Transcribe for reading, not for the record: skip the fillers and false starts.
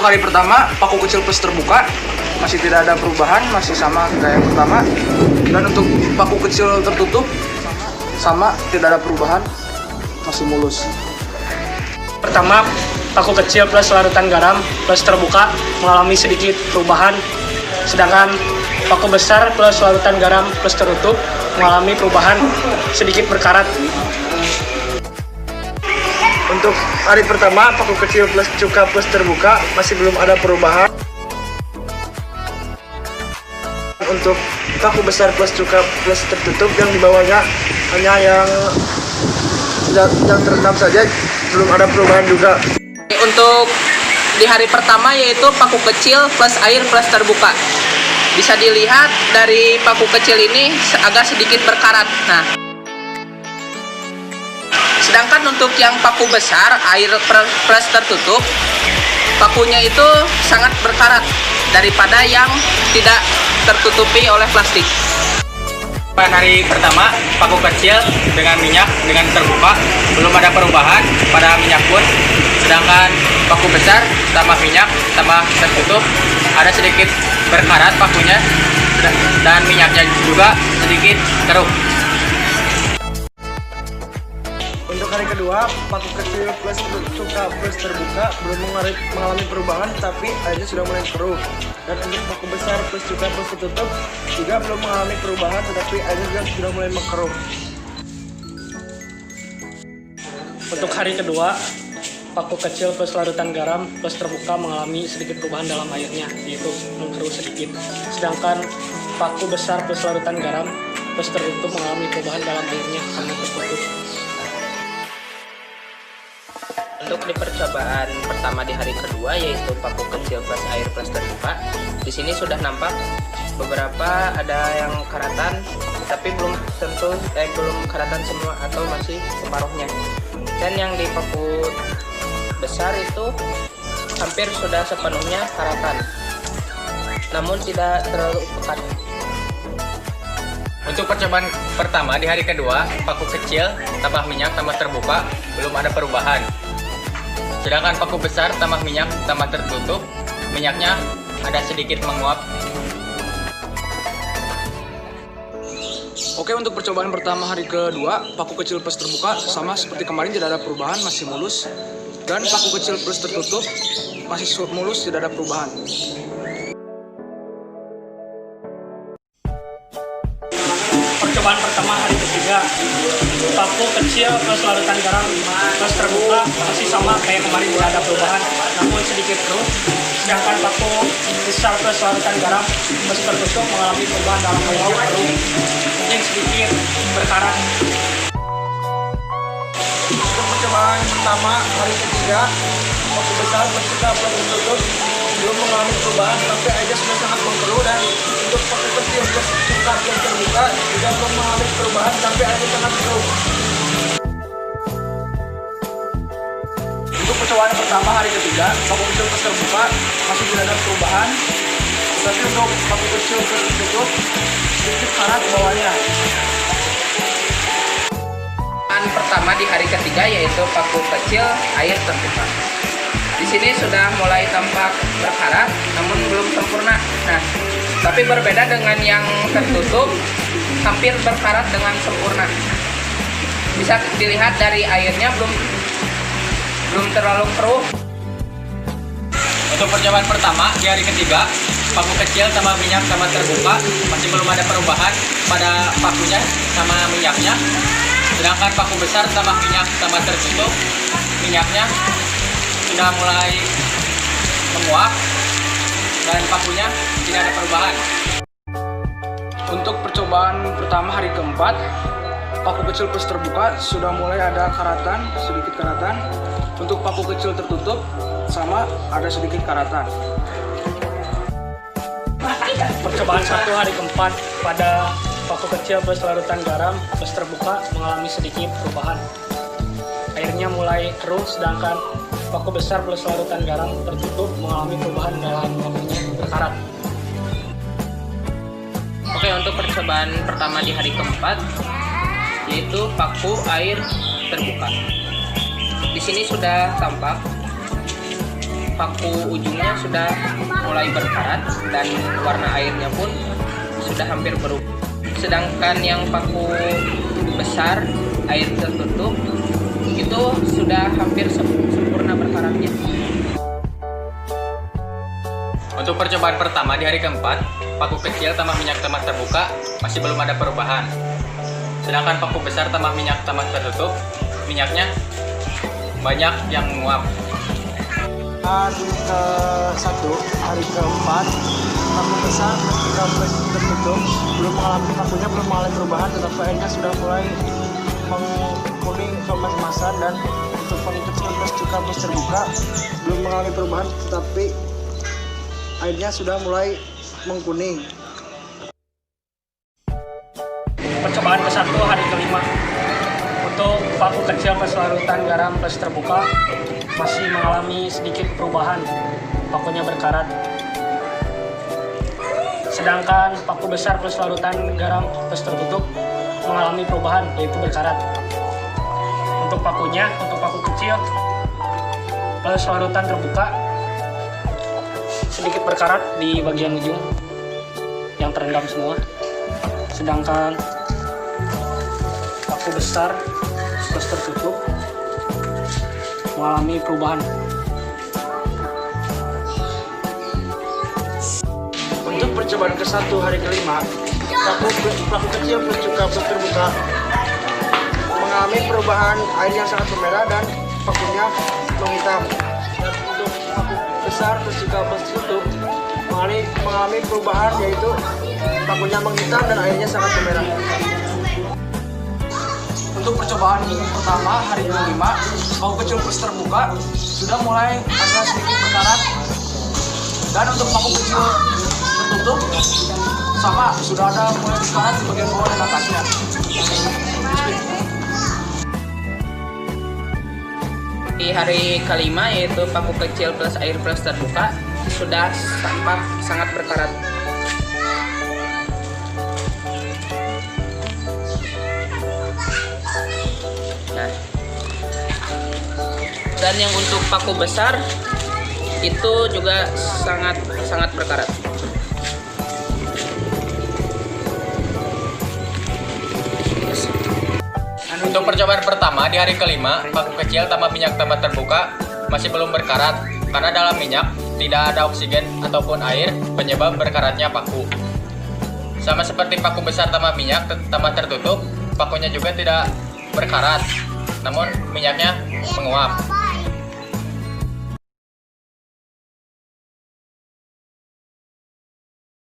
Untuk hari pertama, paku kecil plus terbuka masih tidak ada perubahan, masih sama kayak yang pertama. Dan untuk paku kecil tertutup sama, tidak ada perubahan, masih mulus. Pertama, paku kecil plus larutan garam plus terbuka mengalami sedikit perubahan, sedangkan paku besar plus larutan garam plus tertutup mengalami perubahan sedikit berkarat. Untuk hari pertama, paku kecil plus cuka plus terbuka masih belum ada perubahan. Untuk paku besar plus cuka plus tertutup yang di bawahnya hanya yang terendam saja, belum ada perubahan juga. Untuk di hari pertama yaitu paku kecil plus air plus terbuka. Bisa dilihat dari paku kecil ini agak sedikit berkarat. Nah, sedangkan untuk yang paku besar air plus tertutup, pakunya itu sangat berkarat daripada yang tidak tertutupi oleh plastik. Pada hari pertama, paku kecil dengan minyak dengan terbuka belum ada perubahan pada minyak pun, sedangkan paku besar tambah minyak tambah tertutup ada sedikit berkarat pakunya dan minyaknya juga sedikit keruh. Untuk hari kedua, paku kecil plus cuka plus terbuka belum mengalami perubahan, tapi airnya sudah mulai keruh. Dan untuk paku besar plus cuka plus tertutup juga belum mengalami perubahan, tetapi airnya juga sudah mulai mengkeruh. Untuk hari kedua, paku kecil plus larutan garam plus terbuka mengalami sedikit perubahan dalam airnya, yaitu mengkeruh sedikit. Sedangkan paku besar plus larutan garam plus tertutup mengalami perubahan dalam airnya karena tertutup. Untuk di percobaan pertama di hari kedua yaitu paku kecil plus air plus terbuka, di sini sudah nampak beberapa ada yang karatan, tapi belum karatan semua atau masih separuhnya. Dan yang di paku besar itu hampir sudah sepenuhnya karatan, namun tidak terlalu pekat. Untuk percobaan pertama di hari kedua, paku kecil tambah minyak tambah terbuka belum ada perubahan. Sedangkan paku besar tambah minyak tambah tertutup, minyaknya ada sedikit menguap. Oke, untuk percobaan pertama hari kedua, paku kecil plus terbuka sama seperti kemarin, tidak ada perubahan, masih mulus. Dan paku kecil plus tertutup masih mulus, tidak ada perubahan. Percobaan pertama hari ketiga, paku kecil plus larutan garam plus terbuka masih sama kayak kemarin, tidak ada perubahan, namun sedikit keruh. Sedangkan paku besar plus larutan garam plus tertutup mengalami perubahan dalam airnya keruh, mungkin sedikit berkarat. Untuk percobaan pertama hari ketiga, paku besar plus cuka plus tertutup belum mengalami perubahan, tapi airnya sudah sangat mengkeruh. Dan untuk paku kecil plus cuka plus terbuka juga belum mengalami perubahan, tapi airnya sangat keruh. Untuk percobaan pertama hari ketiga, paku kecil plus terbuka masih tidak ada perubahan. Tapi untuk paku kecil plus tertutup sedikit karat bawahnya. Percobaan pertama di hari ketiga yaitu paku kecil air terbuka. Di sini sudah mulai tampak berkarat, namun belum sempurna. Nah, tapi berbeda dengan yang tertutup, hampir berkarat dengan sempurna. Bisa dilihat dari airnya belum terlalu keruh. Untuk percobaan pertama di hari ketiga, paku kecil tambah minyak tambah terbuka masih belum ada perubahan pada pakunya sama minyaknya. Sedangkan paku besar tambah minyak tambah tertutup, minyaknya sudah mulai menguap dan pakunya tidak ada perubahan. Untuk percobaan pertama hari keempat, paku kecil plus terbuka sudah mulai ada karatan, sedikit karatan. Untuk paku kecil tertutup sama, ada sedikit karatan. Percobaan satu hari keempat pada paku kecil plus larutan garam plus terbuka mengalami sedikit perubahan. Airnya mulai keruh, sedangkan paku besar plus larutan garam tertutup mengalami perubahan dalam pakunya berkarat. Oke, untuk percobaan pertama di hari keempat yaitu paku air terbuka. Di sini sudah tampak paku ujungnya sudah mulai berkarat dan warna airnya pun sudah hampir berubah. Sedangkan yang paku besar air tertutup itu sudah hampir sempurna berkaratnya. Untuk percobaan pertama di hari keempat, paku kecil tambah minyak tambah terbuka masih belum ada perubahan. Sedangkan paku besar tambah minyak tambah tertutup, minyaknya banyak yang menguap. Hari ke-1, hari ke-4, paku besar ketika tertutup pakunya belum mengalami perubahan, tetapi airnya sudah mulai kuning kemas-kemasan, dan untuk paku kecil plus terbuka belum mengalami perubahan, tetapi airnya sudah mulai mengkuning. Percobaan ke-1 hari ke-5 untuk paku kecil plus larutan garam plus terbuka masih mengalami sedikit perubahan, pakunya berkarat. Sedangkan paku besar plus larutan garam plus tertutup mengalami perubahan, yaitu berkarat. Untuk paku kecil plus larutan terbuka sedikit berkarat di bagian ujung yang terendam semua. Sedangkan paku besar plus tertutup mengalami perubahan. Untuk percobaan ke-1 hari ke-5, paku kecil plus terbuka mengalami perubahan, air yang sangat merah dan pakunya menghitam. Dan untuk paku besar plus tertutup mengalami perubahan, yaitu pakunya menghitam dan airnya sangat merah. Untuk percobaan pertama hari ke-5, paku kecil plus terbuka sudah mulai agak sedikit berkarat, dan untuk paku kecil tertutup sama sudah ada mulai berkarat di bagian bawah dan atasnya. Di hari ke-5 yaitu paku kecil plus air plus terbuka sudah tampak sangat berkarat. Nah, dan yang untuk paku besar itu juga sangat berkarat. Untuk percobaan pertama di hari ke-5, paku kecil tambah minyak tambah terbuka masih belum berkarat karena dalam minyak tidak ada oksigen ataupun air penyebab berkaratnya paku. Sama seperti paku besar tambah minyak tambah tertutup, pakunya juga tidak berkarat, namun minyaknya menguap.